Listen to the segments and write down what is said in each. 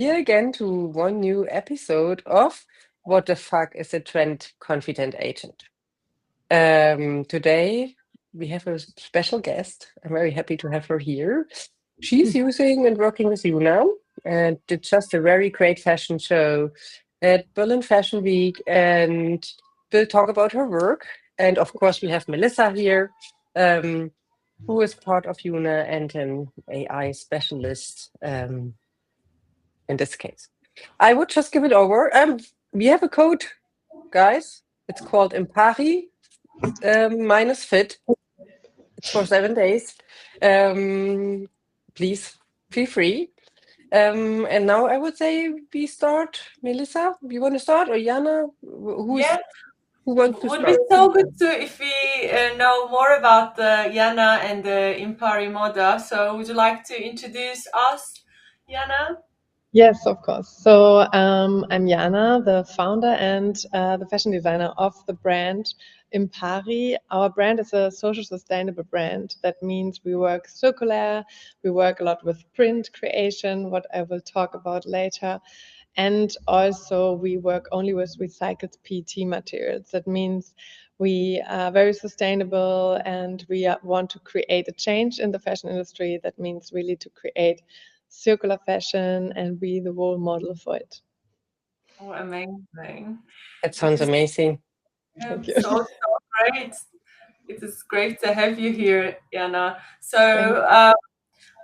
Here again to one new episode of What the Fuck is a Trend Confident Agent? Today we have a special guest. I'm very happy to have her here. She's using and working with Yoona and did just a very great fashion show at Berlin Fashion Week and will talk about her work. And of course, we have Melisa here, um, who is part of Yoona and an AI specialist in this case. I would just give it over. We have a code, guys. It's called IMPARI minus fit. It's for 7 days. Um, Please feel free. And now I would say we start. Melisa, you want to start, or Jana? Yeah, Who wants to would be start? so good to if we know more about Jana and the IMPARI.MODA. So would you like to introduce us, Jana? Yes, of course. So I'm Jana, the founder and the fashion designer of the brand Impari. Our brand is a social sustainable brand. That means we work circular, we work a lot with print creation, what I will talk about later. And also we work only with recycled PET materials. That means we are very sustainable and we want to create a change in the fashion industry. That means really to create circular fashion and be the role model for it. Oh, amazing. That It sounds is amazing. Thank you. so great. It is great to have you here, Jana. So Thank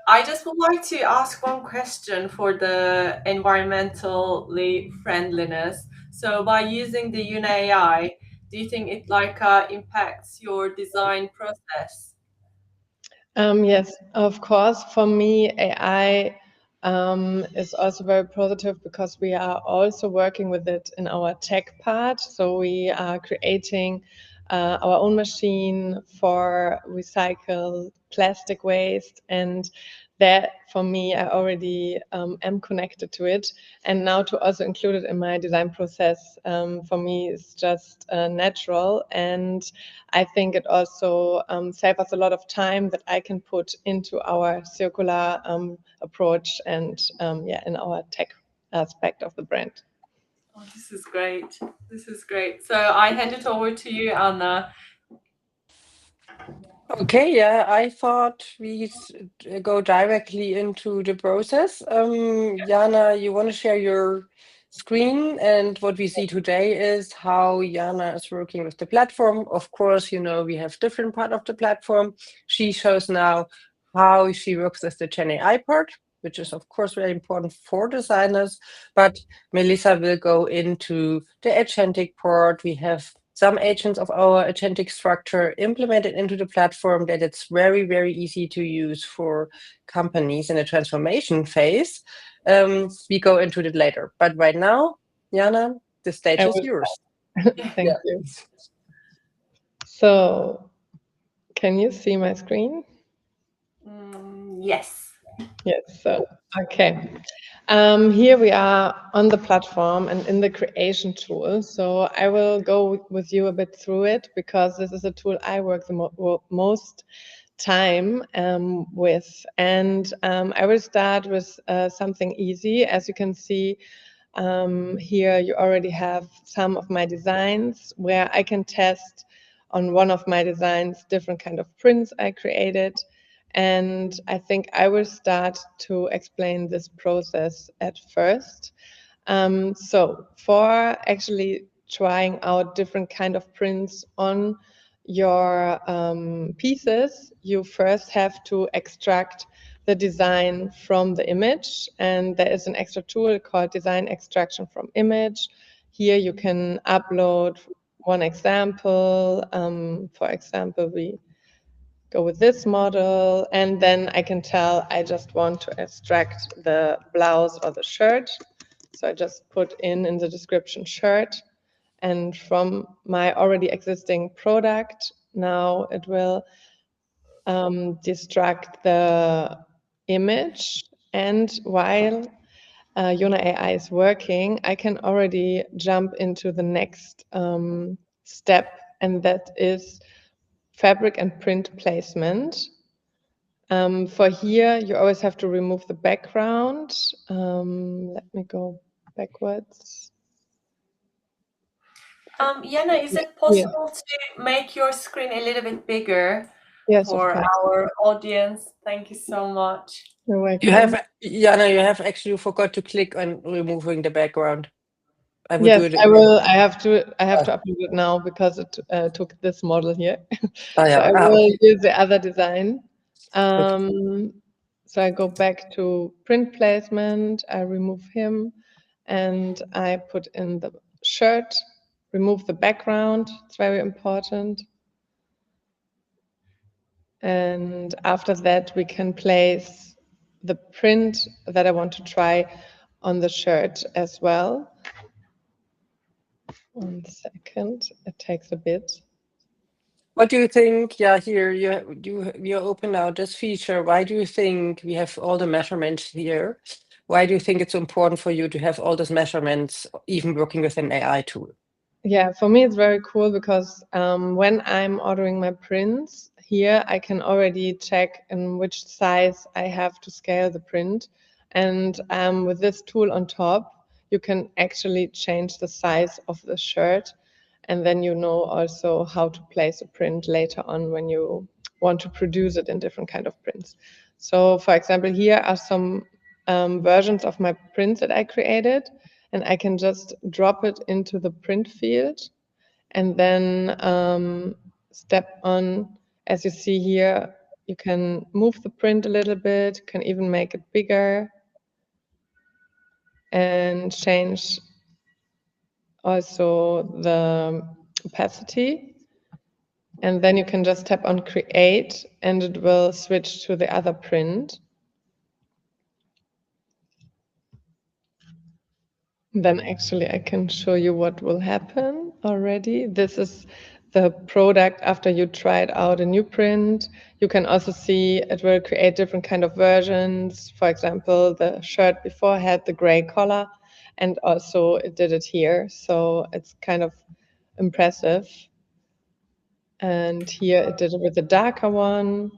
I just would like to ask one question for the environmentally friendliness. So by using the yoona.ai, do you think it impacts your design process? Yes, of course. For me, AI is also very positive because we are also working with it in our tech part. So we are creating our own machine for recycled plastic waste, and that for me, I already am connected to it. And now to also include it in my design process for me is just natural. And I think it also saves us a lot of time that I can put into our circular approach and yeah, in our tech aspect of the brand. Oh, this is great. This is great. So I hand it over to you, Anna. Okay, yeah, I thought go directly into the process. Jana, you want to share your screen? And what we see today is how Jana is working with the platform. Of course, we have different part of the platform. She shows now how she works with the Gen AI part, which is of course very important for designers. But Melisa will go into the agentic part. We have some agents of our agentic structure implemented into the platform that it's very, very easy to use for companies in a transformation phase. We go into it later. But right now, Jana, the stage I is will, yours. thank Yeah. you. So, can you see my screen? Yes. Yes. So, okay. Here we are on the platform and in the creation tool. So I will go with you a bit through it because this is a tool I work the most time with. And I will start with something easy. As you can see, here you already have some of my designs where I can test on one of my designs different kind of prints I created. And I think I will start to explain this process at first. So for actually trying out different kind of prints on your pieces, you first have to extract the design from the image. And there is an extra tool called design extraction from image. Here you can upload one example. For example, we go with this model, and then I can tell I just want to extract the blouse or the shirt. So I just put in the description shirt, and from my already existing product, now it will distract the image. And while yoona.ai is working, I can already jump into the next step, and that is fabric and print placement. For here, you always have to remove the background. Let me go backwards. Jana, is it possible to make your screen a little bit bigger for our audience? Thank you so much. You're welcome. You have, Jana, you have actually forgot to click on removing the background. I would yes, do it I will. I have to upload it now because it took this model here. Oh, yeah. So I will use the other design. Okay. So I go back to print placement. I remove him, and I put in the shirt. Remove the background. It's very important. And after that, we can place the print that I want to try on the shirt as well. 1 second, it takes a bit. What do you think? Yeah, here you open now this feature. Why do you think we have all the measurements here? Why do you think it's important for you to have all those measurements, even working with an AI tool? Yeah, for me, it's very cool because when I'm ordering my prints here, I can already check in which size I have to scale the print. And with this tool on top, you can actually change the size of the shirt. And then you know also how to place a print later on when you want to produce it in different kind of prints. So for example, here are some versions of my prints that I created. And I can just drop it into the print field and then step on. As you see here, you can move the print a little bit, can even make it bigger and change also the opacity. And then you can just tap on create and it will switch to the other print. Then actually I can show you what will happen already. This is the product after you tried out a new print. You can also see it will create different kind of versions. For example, the shirt before had the gray color and also it did it here. So it's kind of impressive. And here it did it with a darker one.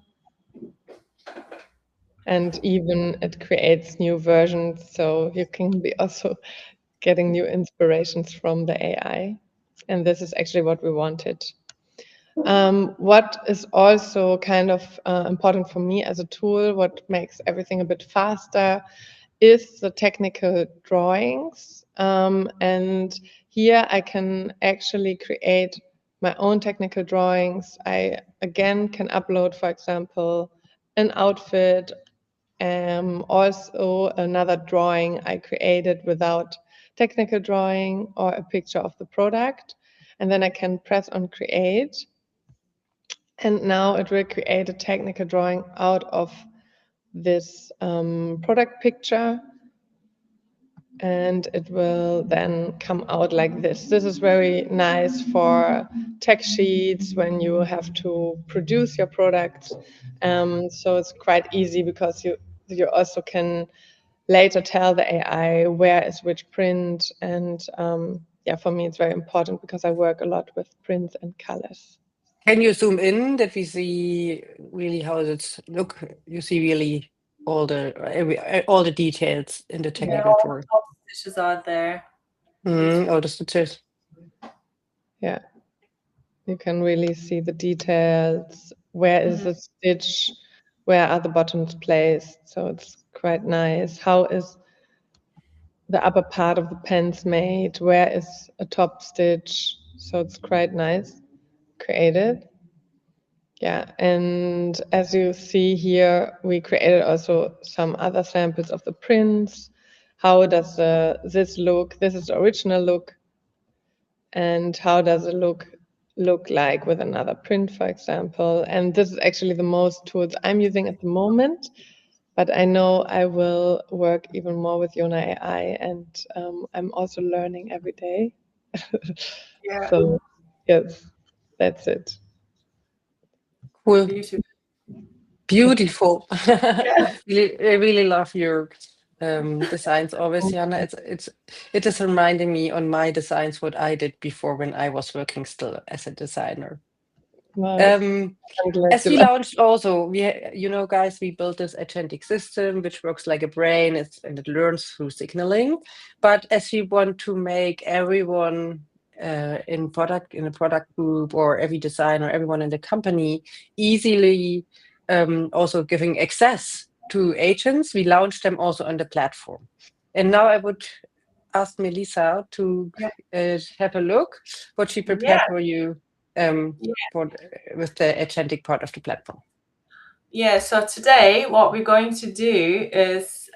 And even it creates new versions. So you can be also getting new inspirations from the AI. And this is actually what we wanted. What is also kind of important for me as a tool, what makes everything a bit faster, is the technical drawings. And here I can actually create my own technical drawings. I, again, can upload, for example, an outfit, also another drawing I created without technical drawing or a picture of the product. And then I can press on create. And now it will create a technical drawing out of this product picture. And it will then come out like this. This is very nice for tech sheets when you have to produce your products. So it's quite easy because you also can later tell the AI where is which print. And yeah, for me, it's very important because I work a lot with prints and colors. Can you zoom in that we see really how it look? You see really all the details in the technical drawing. All the stitches are there. All the stitches. Yeah, you can really see the details. Where is the stitch? Where are the buttons placed? So it's quite nice. How is the upper part of the pants made? Where is a top stitch? So it's quite nice created. Yeah, and as you see here, we created also some other samples of the prints. How does this look? This is the original look. And how does it look like with another print, for example? And this is actually the most tools I'm using at the moment. But I know I will work even more with yoona.ai, and I'm also learning every day. Yeah. So yes, that's it. Cool. Beautiful. Beautiful. Yeah. I really love your designs always, Jana. It is reminding me on my designs what I did before when I was working still as a designer. Nice. Um, I'm glad as to we learn. launched also, guys, we built this agentic system which works like a brain, and it learns through signaling. But as we want to make everyone in a product group, or every designer, everyone in the company easily also giving access to agents, we launched them also on the platform. And now I would ask Melisa to have a look what she prepared Yeah. for you with the agentic part of the platform. Yeah, so today what we're going to do is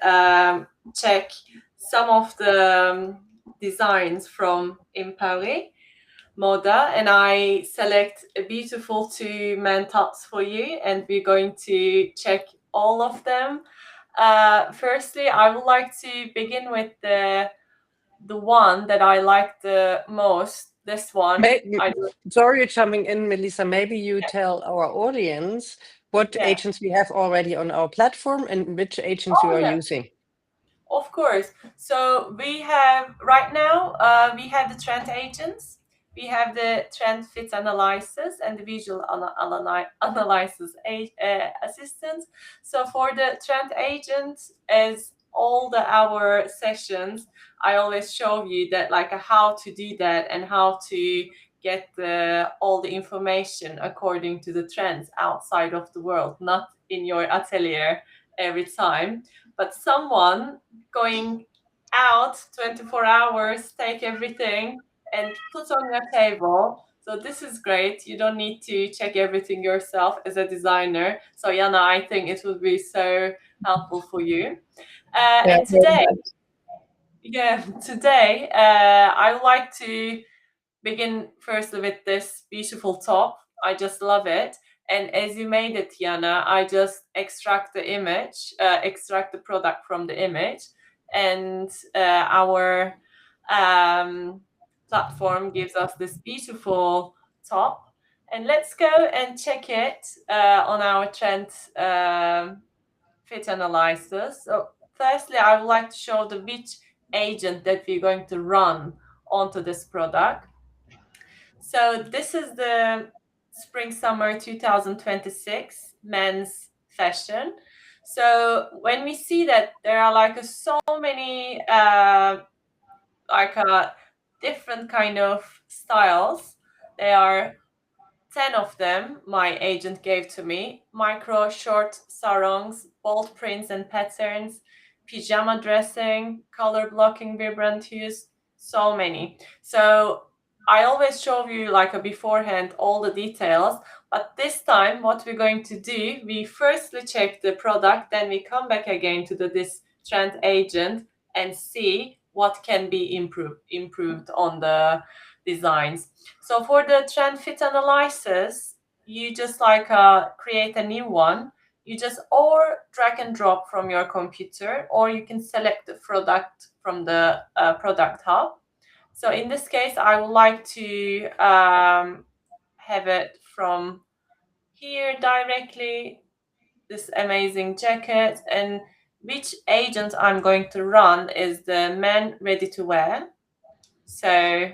check some of the designs from IMPARI.MODA, and I select a beautiful 2-man tops for you, and we're going to check all of them. Firstly, I would like to begin with the one that I like the most. This one. Sorry, jumping in, Melisa. Maybe you tell our audience what Yeah. agents we have already on our platform and which agents you Oh are yeah. using. Of course. So we have right now, we have the trend agents, we have the trend fit analysis, and the visual analysis assistants. So for the trend agents, as our sessions, I always show you that like how to do that and how to get all the information according to the trends outside of the world, not in your atelier every time, but someone going out 24 hours, take everything and put on your table. So this is great. You don't need to check everything yourself as a designer. So Jana, I think it would be so helpful for you. Yeah, And today, I would like to begin first with this beautiful top. I just love it. And as you made it, Jana, I just extract the image, extract the product from the image, and our platform gives us this beautiful top. And let's go and check it on our trend fit analysis. So firstly, I would like to show the which agent that we're going to run onto this product. So this is the spring summer 2026 men's fashion. So when we see that there are like so many different kind of styles, there are 10 of them my agent gave to me: micro short sarongs, bold prints and patterns, pajama dressing, color blocking, vibrant hues, so many. So I always show you like a beforehand all the details, but this time what we're going to do, we firstly check the product, then we come back again to this trend agent and see what can be improved on the designs. So for the trend fit analysis, you just create a new one. You just or drag and drop from your computer, or you can select the product from the product hub. So in this case, I would like to have it from here directly, this amazing jacket. And which agent I'm going to run is the men ready to wear. So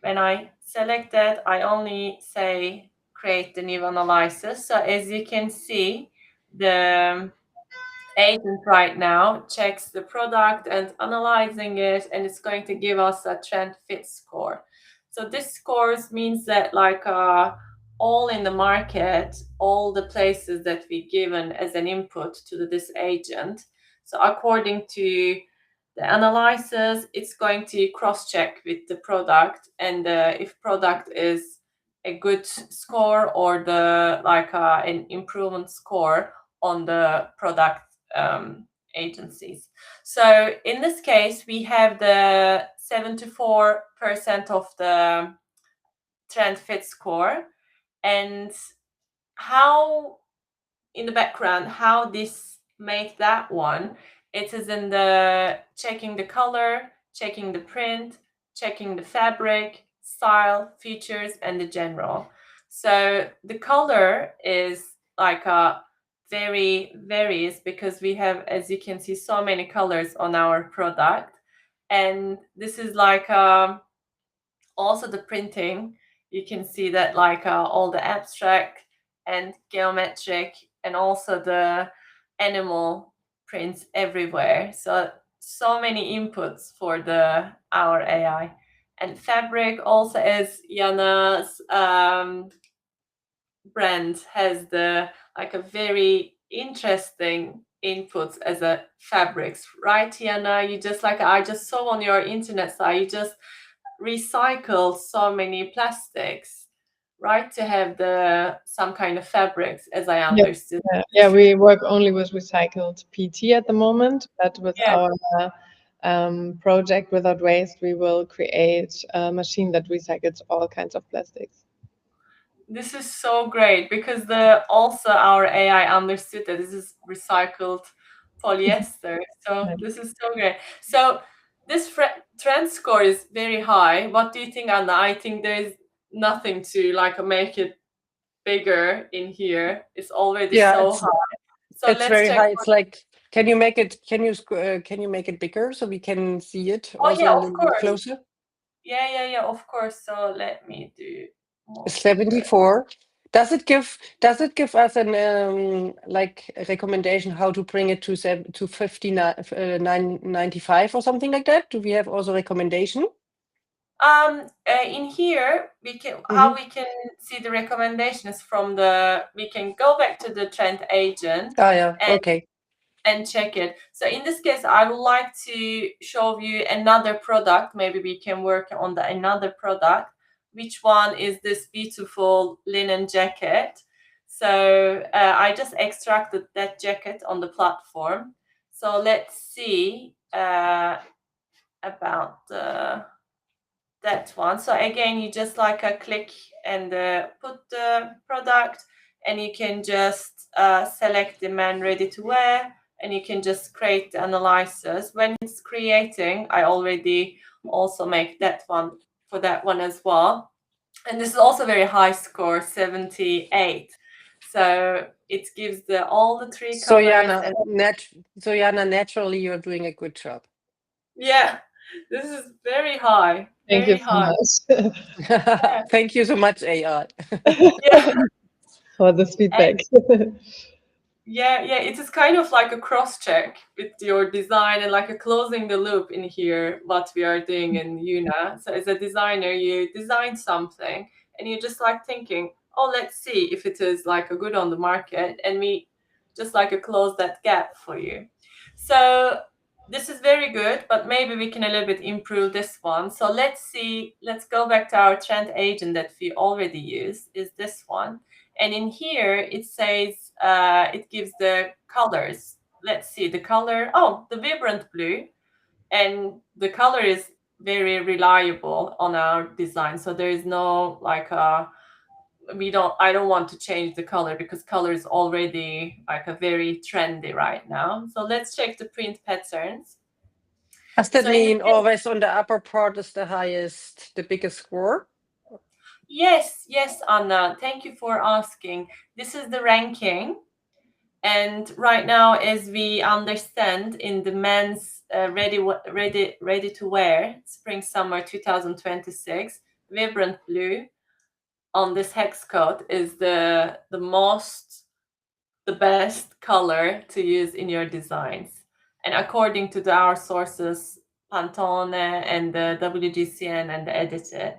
when I select that, I only say create the new analysis. So as you can see, the agent right now checks the product and analyzing it, and it's going to give us a trend fit score. So this scores means that all in the market, all the places that we given as an input to this agent. So according to the analysis, it's going to cross-check with the product, and if product is a good score or the an improvement score on the product agencies. So in this case, we have the 74% of the trend fit score, and how in the background how this make that one, it is in the checking the color, checking the print, checking the fabric, style, features, and the general. So the color is very varies, because we have, as you can see, so many colors on our product. And this is also the printing you can see that like all the abstract and geometric and also the animal prints everywhere. So many inputs for our AI. And fabric also, as Jana's brand has like a very interesting inputs as a fabrics, right, Jana? You just like, I just saw on your internet site, you just recycle so many plastics, right, to have some kind of fabrics, as I understood. Yeah, we work only with recycled PT at the moment, but with Yeah. our project Without Waste, we will create a machine that recycles all kinds of plastics. This is so great because also our AI understood that this is recycled polyester. So this is so great. So this trend score is very high. What do you think, Anna? I think there's nothing to like make it bigger in here. It's already so high. So it's let's very check. high. It's like, can you make it? Can you make it bigger so we can see it Oh also yeah, a of little bit course. closer? Yeah, of course. So let me do more. 74. Does it give us an like a recommendation how to bring it to 995 or something like that? Do we have also recommendation? In here we can how we can see the recommendations from we can go back to the trend agent Yeah, okay. and check it. So in this case, I would like to show you another product. Maybe we can work on another product. Which one is this beautiful linen jacket? So I just extracted that jacket on the platform. So let's see about that one. So again, you just like click and put the product, and you can just select the man ready to wear, and you can just create the analysis. When it's creating, I already also make that one for that one as well. And this is also very high score, 78. So it gives all the three colors. Jana, naturally you're doing a good job. Yeah, this is very high. Thank you so much. Thank you so much, AI. Yeah. For this feedback. Yeah, it is kind of like a cross-check with your design and like a closing the loop in here, what we are doing in Yoona. So as a designer, you design something and you're just like thinking, oh, let's see if it is like a good on the market, and we just like close that gap for you. So this is very good, but maybe we can a little bit improve this one. So let's go back to our trend agent that we already used, is this one. And in here, it says, it gives the colors. Let's see the color. Oh, the vibrant blue. And the color is very reliable on our design. So there is no like, I don't want to change the color because color is already like a very trendy right now. So let's check the print patterns. Does that mean always on the upper part is the biggest score? Yes, Anna. Thank you for asking. This is the ranking. And right now, as we understand in the men's ready to wear spring summer 2026, vibrant blue on this hex code is the best color to use in your designs. And according to our sources, Pantone and the WGCN and the Edited.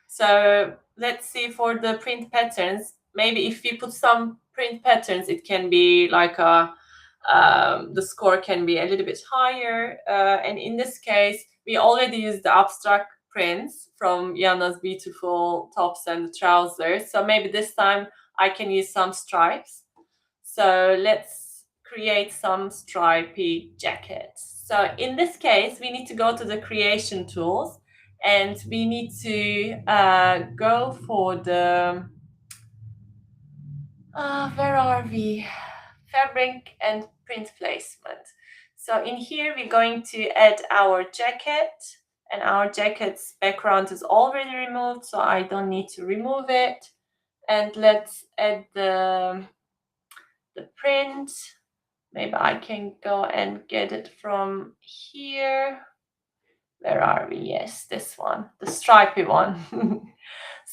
So let's see for the print patterns. Maybe if we put some print patterns, it can be like the score can be a little bit higher. And in this case, we already used the abstract prints from Jana's beautiful tops and trousers. So maybe this time I can use some stripes. So let's create some stripy jackets. So in this case, we need to go to the creation tools, and we need to go for the, where are we? Fabric and print placement. So in here, we're going to add our jacket, and our jacket's background is already removed, so I don't need to remove it. And let's add the print. Maybe I can go and get it from here. Where are we? Yes, this one, the stripy one.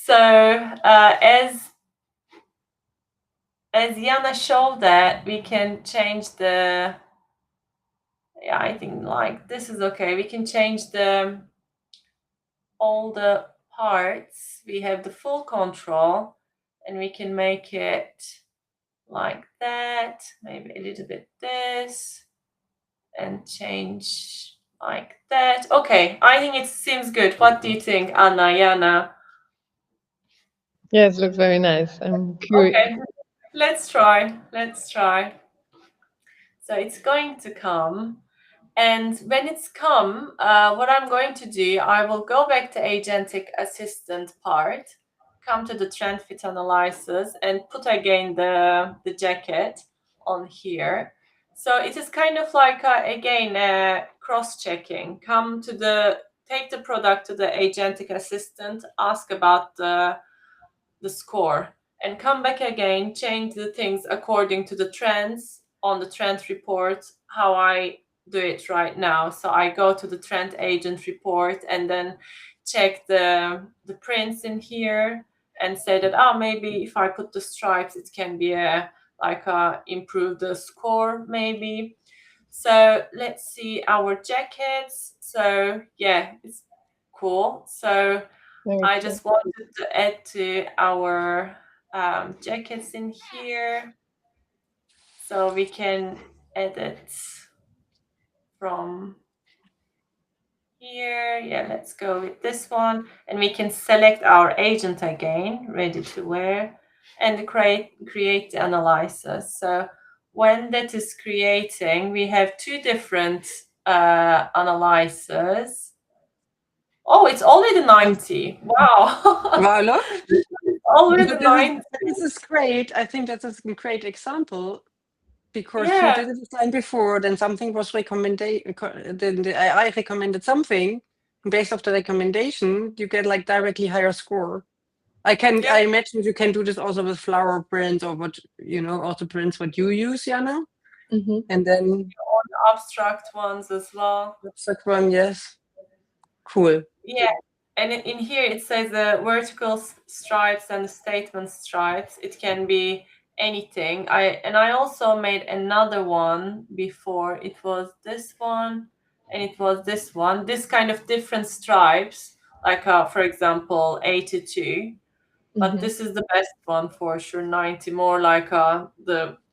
So as Jana showed that, we can change the, yeah, I think like this is okay. We can change all the parts. We have the full control, and we can make it like that, maybe a little bit this, and change like that. Okay, I think it seems good. What do you think, Anna, Jana? Yes, looks very nice. I'm curious. Okay, let's try. Let's try. So it's going to come. And when it's come, what I'm going to do, I will go back to agentic assistant part, come to the trend fit analysis, and put again the jacket on here. So it is kind of like, again, cross-checking. Take the product to the agentic assistant, ask about the score, and come back again, change the things according to the trends on the trend report, how I do it right now. So I go to the trend agent report and then check the prints in here and say that, oh, maybe if I put the stripes, it can be improve the score maybe. So let's see our jackets. So yeah, it's cool. So Very I cool. just wanted to add to our jackets in here. So we can edit from here. Yeah, let's go with this one. And we can select our agent again, ready to wear, and create the analysis. So when that is creating, we have two different analyses. Oh, it's already 90. Wow. Wow, look. Already But 90. this is great. I think that's a great example because you Yeah. did a design before, then something was recommended, then the AI recommended something. And based off the recommendation, you get like directly higher score. I Yeah. imagine you can do this also with flower prints or what, also prints what you use, Jana. Mm-hmm. And then Abstract ones as well. abstract one, yes. Cool. Yeah. And in here it says the vertical stripes and the statement stripes. It can be anything. I also made another one before. It was this one and it was this one. This kind of different stripes, like for example 82. But Mm-hmm. this is the best one for sure. 90, more like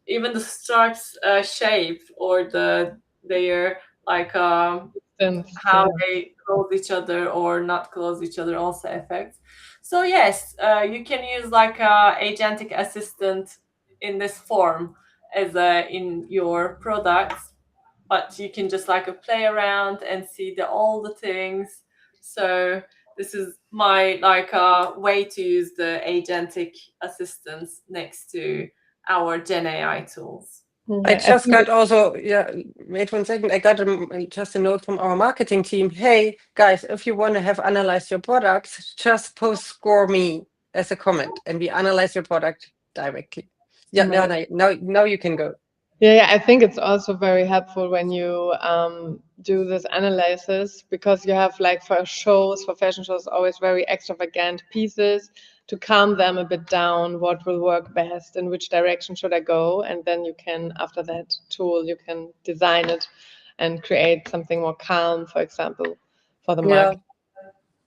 even the stripes shape or their like how they close each other or not close each other also affects. So yes, you can use like a agentic assistant in this form as in your products, but you can just like play around and see all the things. So this is my way to use the agentic assistants next to our Gen AI tools. I Yeah, I just think got also, yeah, wait 1 second. I got just a note from our marketing team. Hey, guys, if you want to have analyzed your products, just post score me as a comment and we analyze your product directly. Yeah, no, amazing. now you can go. Yeah, I think it's also very helpful when you do this analysis because you have like for shows, for fashion shows, always very extravagant pieces to calm them a bit down. What will work best? In which direction should I go? And then you can, after that tool, you can design it and create something more calm, for example, for the Yeah. market.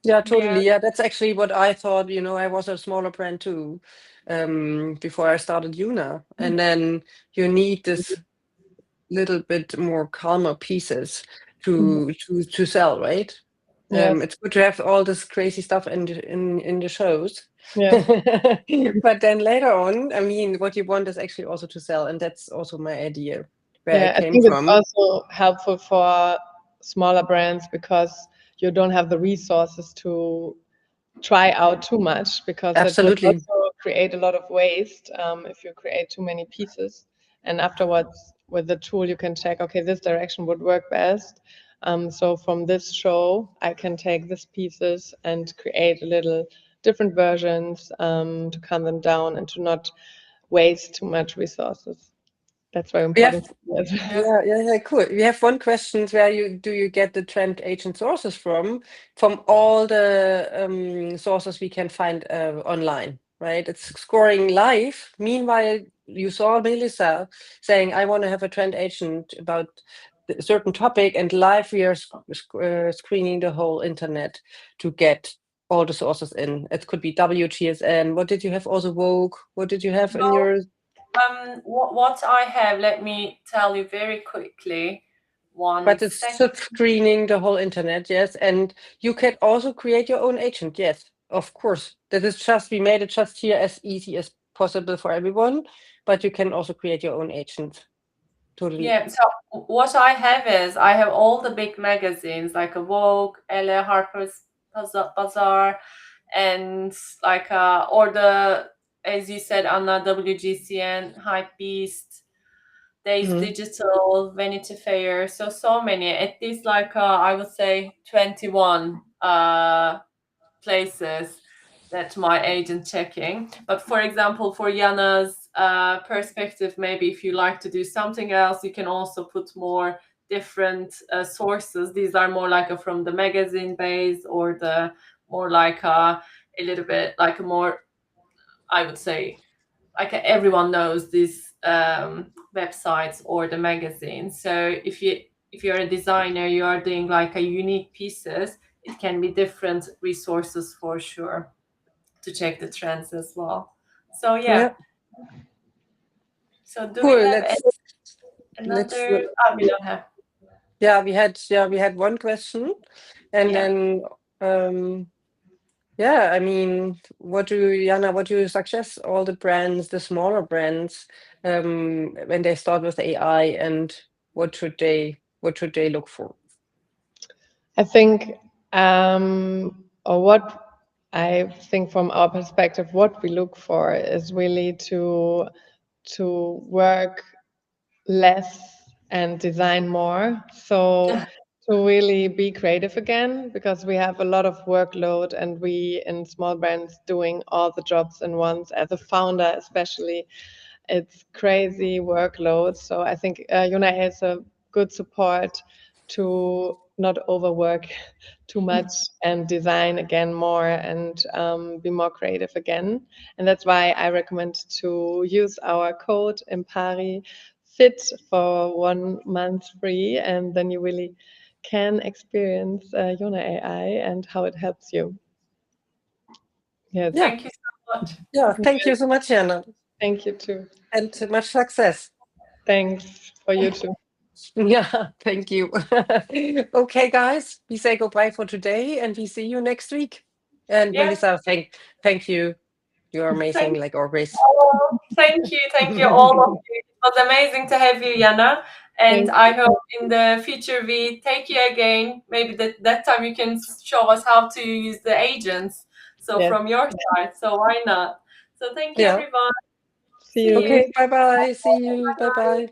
Yeah, Yeah. totally. Yeah, that's actually what I thought. I was a smaller brand too, before I started Yuna. And then you need this little bit more calmer pieces Mhm. to sell, right? Yes, It's good to have all this crazy stuff in the shows. yes. But then later on, I mean, what you want is actually also to sell, and that's also my idea where I Yeah, I came think it's from. also helpful for smaller brands because you don't have the resources to try out too much because that would Absolutely. also create a lot of waste if you create too many pieces. And afterwards, with the tool, you can check, okay, this direction would work best. So from this show, I can take these pieces and create a little different versions to calm them down and to not waste too much resources. That's very We have important. Yes. Yeah, cool. We have one question: where do you get the trend agent sources from? From all the sources we can find online, right? It's scoring live. Meanwhile, you saw Melisa saying, "I want to have a trend agent about a certain topic," and live we are screening the whole internet to get all the sources in. It could be WTSN. What did you have? Also Vogue. What did you have in Well, your? what I have, let me tell you very quickly. But it's screening the whole internet, yes. And you can also create your own agent, yes, of course. That is just, we made it just here as easy as possible for everyone, but you can also create your own agent. Totally. Yeah, so what I have is I have all the big magazines like a Vogue, Elle, Harper's Bazaar, and like or the, as you said, Anna, WGCN, Hypebeast, Days Digital, Vanity Fair, so many. At least like I would say 21 places that my agent checking. But for example, for Jana's perspective, maybe if you like to do something else, you can also put more different sources. These are more like from the magazine base, or the more like a little bit like a more, I would say, like everyone knows these websites or the magazines. So if you're a designer, you are doing like a unique pieces, it can be different resources for sure to check the trends as well. So yeah. So do we Cool. have Let's another? We don't have. we had one question, and then I mean, Jana, what do you suggest all the brands, the smaller brands, when they start with AI, and what should they look for? I think, or what I think from our perspective, what we look for is really to work less and design more. So to really be creative again, because we have a lot of workload and we in small brands doing all the jobs in once. As a founder, especially, it's crazy workload. So I think yoona.ai is a good support to not overwork too much and design again more and be more creative again. And that's why I recommend to use our code IMPARI fit for 1 month free, and then you really can experience yoona.ai and how it helps you. Yes. Thank you so much. Yeah, thank you so much, Jana. Thank you too. And much success. Thanks for you too. Yeah, thank you. Okay, guys, we say goodbye for today, and we see you next week. And Melisa, thank you. You're amazing, like always. Thank you all of you. It was amazing to have you, Jana. And I hope in the future we take you again. Maybe that time you can show us how to use the agents. So from your side, so why not? So thank you, everyone. See you. Okay, bye bye. See you. Bye bye.